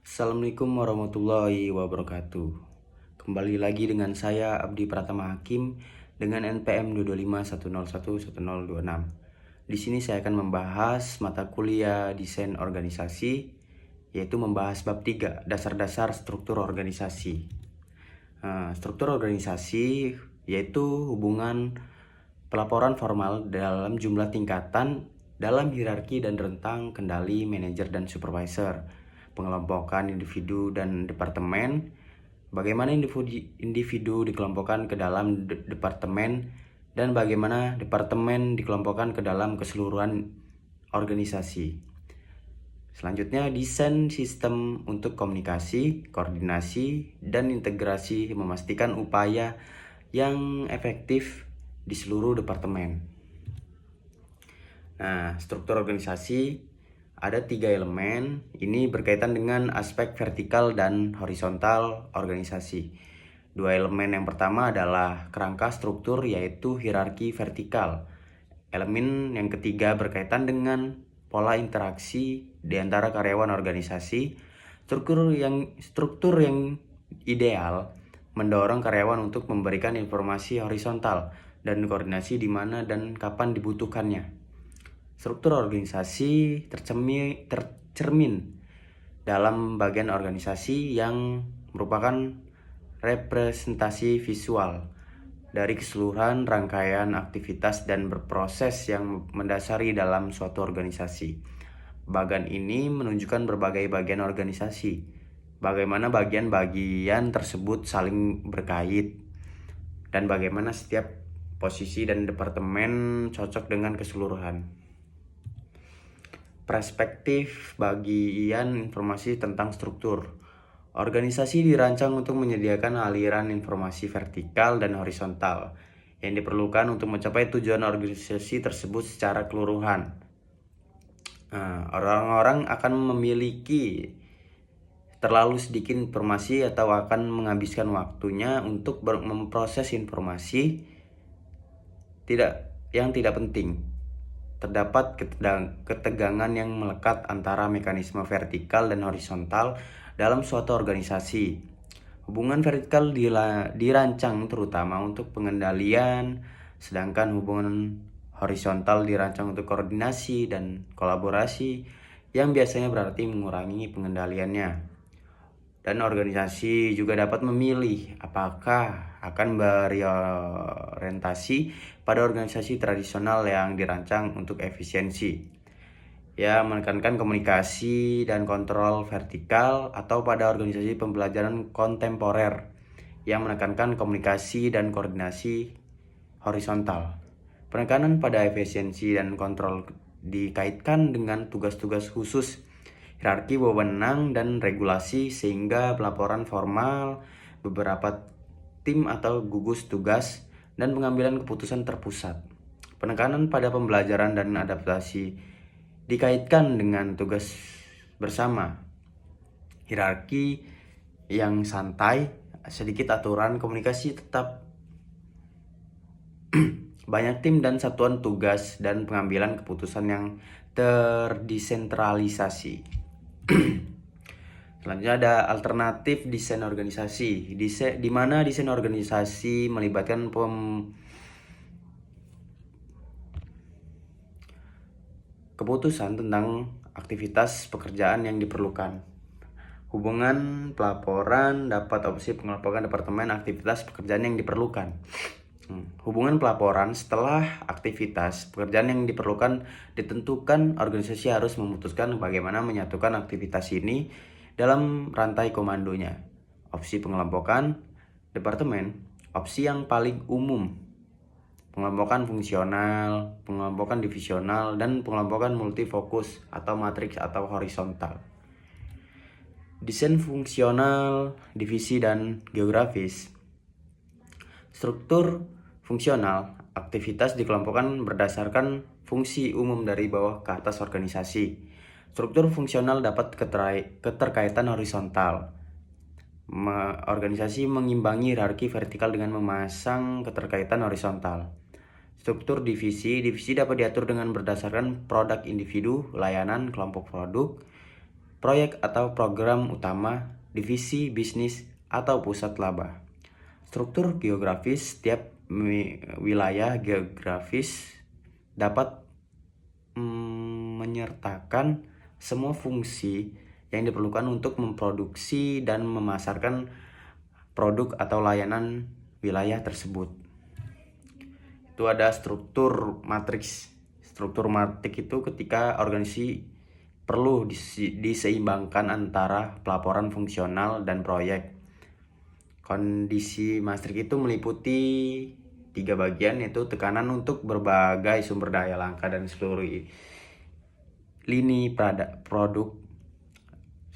Assalamualaikum warahmatullahi wabarakatuh. Kembali lagi dengan saya Abdi Pratama Hakim dengan NPM 251011026. Di sini saya akan membahas mata kuliah desain organisasi, yaitu membahas bab 3, dasar-dasar struktur organisasi. Struktur organisasi yaitu hubungan pelaporan formal dalam jumlah tingkatan dalam hierarki dan rentang kendali manajer dan supervisor, pengelompokan individu dan departemen, bagaimana individu dikelompokkan ke dalam departemen, dan bagaimana departemen dikelompokkan ke dalam keseluruhan organisasi. Selanjutnya, desain sistem untuk komunikasi, koordinasi, dan integrasi memastikan upaya yang efektif di seluruh departemen. Nah, struktur organisasi ada 3 elemen. Ini berkaitan dengan aspek vertikal dan horizontal organisasi. 2 elemen yang pertama adalah kerangka struktur, yaitu hierarki vertikal. Elemen yang ketiga berkaitan dengan pola interaksi di antara karyawan organisasi. Struktur yang ideal mendorong karyawan untuk memberikan informasi horizontal dan koordinasi di mana dan kapan dibutuhkannya. Struktur organisasi tercermin dalam bagian organisasi yang merupakan representasi visual dari keseluruhan rangkaian aktivitas dan berproses yang mendasari dalam suatu organisasi. Bagian ini menunjukkan berbagai bagian organisasi, bagaimana bagian-bagian tersebut saling berkait, dan bagaimana setiap posisi dan departemen cocok dengan keseluruhan. Perspektif bagian informasi tentang struktur. Organisasi dirancang untuk menyediakan aliran informasi vertikal dan horizontal yang diperlukan untuk mencapai tujuan organisasi tersebut secara keseluruhan. Orang-orang akan memiliki terlalu sedikit informasi atau akan menghabiskan waktunya untuk memproses informasi yang tidak penting. Terdapat ketegangan yang melekat antara mekanisme vertikal dan horizontal dalam suatu organisasi. Hubungan vertikal dirancang terutama untuk pengendalian, sedangkan hubungan horizontal dirancang untuk koordinasi dan kolaborasi, yang biasanya berarti mengurangi pengendaliannya. Dan organisasi juga dapat memilih apakah akan berorientasi pada organisasi tradisional yang dirancang untuk efisiensi, ya, menekankan komunikasi dan kontrol vertikal, atau pada organisasi pembelajaran kontemporer yang menekankan komunikasi dan koordinasi horizontal. Penekanan pada efisiensi dan kontrol dikaitkan dengan tugas-tugas khusus, hierarki wewenang, dan regulasi, sehingga pelaporan formal, beberapa tim atau gugus tugas, dan pengambilan keputusan terpusat. Penekanan pada pembelajaran dan adaptasi dikaitkan dengan tugas bersama, hierarki yang santai, sedikit aturan komunikasi tetap, banyak tim dan satuan tugas, dan pengambilan keputusan yang terdesentralisasi. Selanjutnya ada alternatif desain organisasi, di mana desain organisasi melibatkan keputusan tentang aktivitas pekerjaan yang diperlukan. Hubungan pelaporan dapat opsi pengelompokan departemen aktivitas pekerjaan yang diperlukan. Hubungan pelaporan setelah aktivitas pekerjaan yang diperlukan ditentukan. Organisasi harus memutuskan bagaimana menyatukan aktivitas ini dalam rantai komandonya. Opsi pengelompokan departemen, opsi yang paling umum, pengelompokan fungsional, pengelompokan divisional, dan pengelompokan multifokus atau matriks atau horizontal. Desain fungsional, divisi, dan geografis. Struktur fungsional, aktivitas dikelompokkan berdasarkan fungsi umum dari bawah ke atas organisasi. Struktur fungsional dapat keterkaitan horizontal. Organisasi mengimbangi hierarki vertikal dengan memasang keterkaitan horizontal. Struktur divisi dapat diatur dengan berdasarkan produk individu, layanan, kelompok produk. proyek atau program utama, divisi bisnis, atau pusat laba. Struktur geografis setiap wilayah geografis dapat menyertakan semua fungsi yang diperlukan untuk memproduksi dan memasarkan produk atau layanan wilayah tersebut. Itu ada struktur matriks. Struktur matriks itu ketika organisasi perlu diseimbangkan antara pelaporan fungsional dan proyek. Kondisi matriks itu meliputi 3 bagian, yaitu tekanan untuk berbagai sumber daya langka dan seluruh lini produk.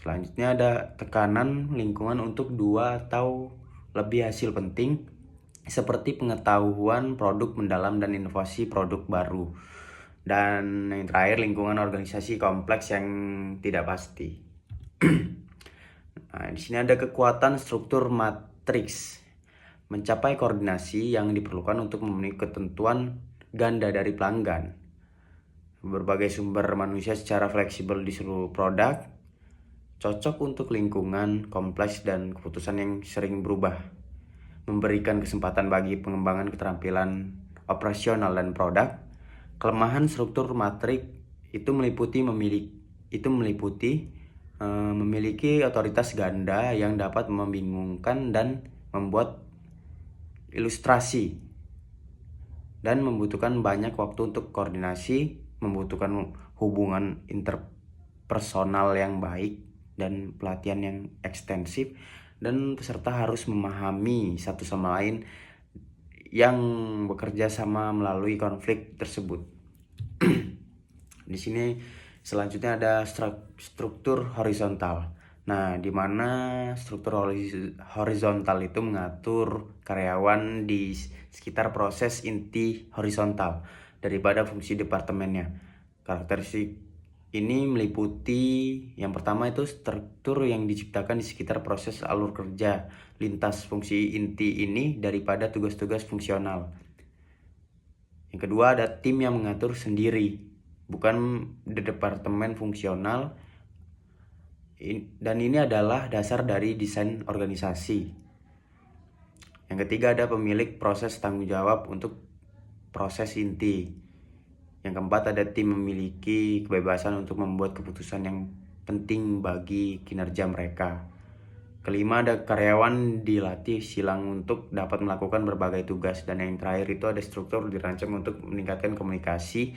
Selanjutnya ada tekanan lingkungan untuk 2 atau lebih hasil penting seperti pengetahuan produk mendalam dan inovasi produk baru. Dan yang terakhir, lingkungan organisasi kompleks yang tidak pasti. Nah, di sini ada kekuatan struktur matriks. Mencapai koordinasi yang diperlukan untuk memenuhi ketentuan ganda dari pelanggan. Berbagai sumber manusia secara fleksibel di seluruh produk. Cocok untuk lingkungan kompleks dan keputusan yang sering berubah. Memberikan kesempatan bagi pengembangan keterampilan operasional dan produk. Kelemahan struktur matrik itu meliputi memiliki otoritas ganda yang dapat membingungkan dan membuat ilustrasi, dan membutuhkan banyak waktu untuk koordinasi, membutuhkan hubungan interpersonal yang baik dan pelatihan yang ekstensif, dan peserta harus memahami satu sama lain yang bekerja sama melalui konflik tersebut. Di sini selanjutnya ada struktur horizontal. Nah, di mana struktur horizontal itu mengatur karyawan di sekitar proses inti horizontal daripada fungsi departemennya. Karakteristik ini meliputi yang pertama itu struktur yang diciptakan di sekitar proses alur kerja lintas fungsi inti ini daripada tugas-tugas fungsional. Yang kedua ada tim yang mengatur sendiri, bukan di departemen fungsional, dan ini adalah dasar dari desain organisasi. Yang ketiga ada pemilik proses tanggung jawab untuk proses inti. Yang keempat ada tim memiliki kebebasan untuk membuat keputusan yang penting bagi kinerja mereka. Kelima ada karyawan dilatih silang untuk dapat melakukan berbagai tugas. Dan yang terakhir itu ada struktur dirancang untuk meningkatkan komunikasi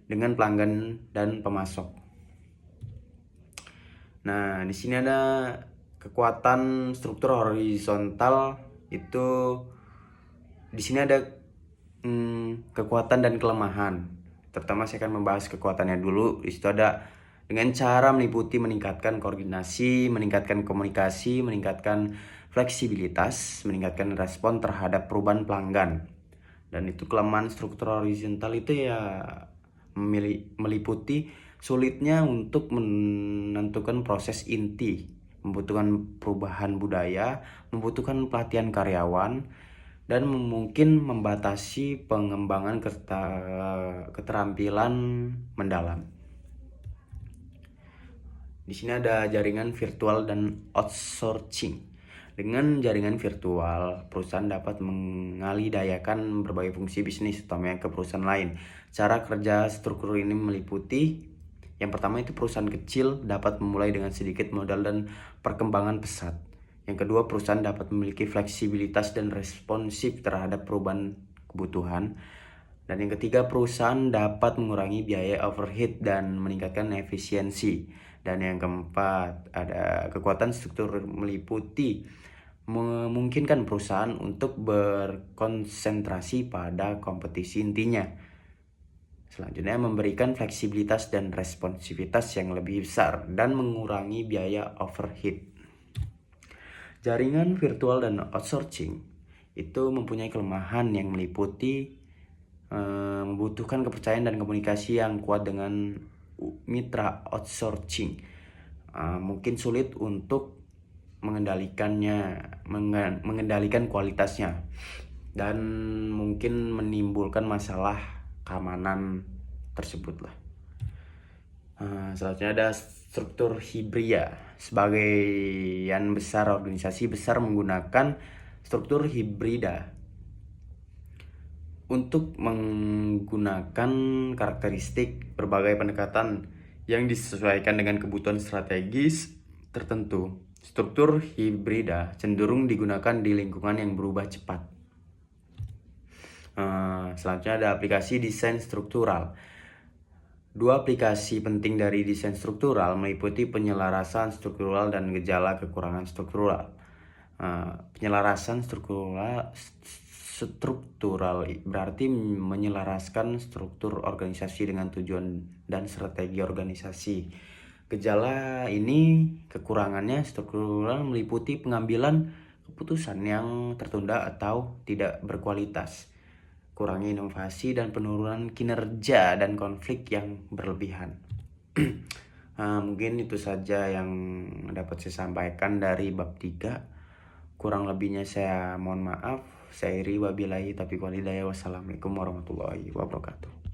dengan pelanggan dan pemasok. Nah, di sini ada kekuatan struktur horizontal itu. Di sini ada kekuatan dan kelemahan. Terutama saya akan membahas kekuatannya dulu. Di situ ada dengan cara meliputi meningkatkan koordinasi, meningkatkan komunikasi, meningkatkan fleksibilitas, meningkatkan respon terhadap perubahan pelanggan. Dan itu kelemahan struktur horizontal itu ya meliputi sulitnya untuk menentukan proses inti, membutuhkan perubahan budaya, membutuhkan pelatihan karyawan, dan mungkin membatasi pengembangan keterampilan mendalam. Di sini ada jaringan virtual dan outsourcing. Dengan jaringan virtual, perusahaan dapat mengalihdayakan berbagai fungsi bisnis utamanya ke perusahaan lain. Cara kerja struktur ini meliputi yang pertama itu perusahaan kecil dapat memulai dengan sedikit modal dan perkembangan pesat. Yang kedua, perusahaan dapat memiliki fleksibilitas dan responsif terhadap perubahan kebutuhan. Dan yang ketiga, perusahaan dapat mengurangi biaya overhead dan meningkatkan efisiensi. Dan yang keempat, ada kekuatan struktur meliputi memungkinkan perusahaan untuk berkonsentrasi pada kompetisi intinya. Selanjutnya, memberikan fleksibilitas dan responsivitas yang lebih besar dan mengurangi biaya overhead. Jaringan virtual dan outsourcing itu mempunyai kelemahan yang meliputi membutuhkan kepercayaan dan komunikasi yang kuat dengan mitra outsourcing. Mungkin sulit untuk mengendalikan kualitasnya, dan mungkin menimbulkan masalah keamanan tersebut lah. Selanjutnya ada struktur hibrida. Sebagian besar organisasi besar menggunakan struktur hibrida untuk menggunakan karakteristik berbagai pendekatan yang disesuaikan dengan kebutuhan strategis tertentu. Struktur hibrida cenderung digunakan di lingkungan yang berubah cepat. Selanjutnya ada aplikasi desain struktural. Dua aplikasi penting dari desain struktural meliputi penyelarasan struktural dan gejala kekurangan struktural. Penyelarasan struktural berarti menyelaraskan struktur organisasi dengan tujuan dan strategi organisasi. Gejala ini kekurangannya struktural meliputi pengambilan keputusan yang tertunda atau tidak berkualitas, kurangnya inovasi dan penurunan kinerja dan konflik yang berlebihan. Mungkin itu saja yang dapat saya sampaikan dari bab 3. Kurang lebihnya saya mohon maaf. Saya iri wabillahi taufiq wal hidayah. Wassalamualaikum warahmatullahi wabarakatuh.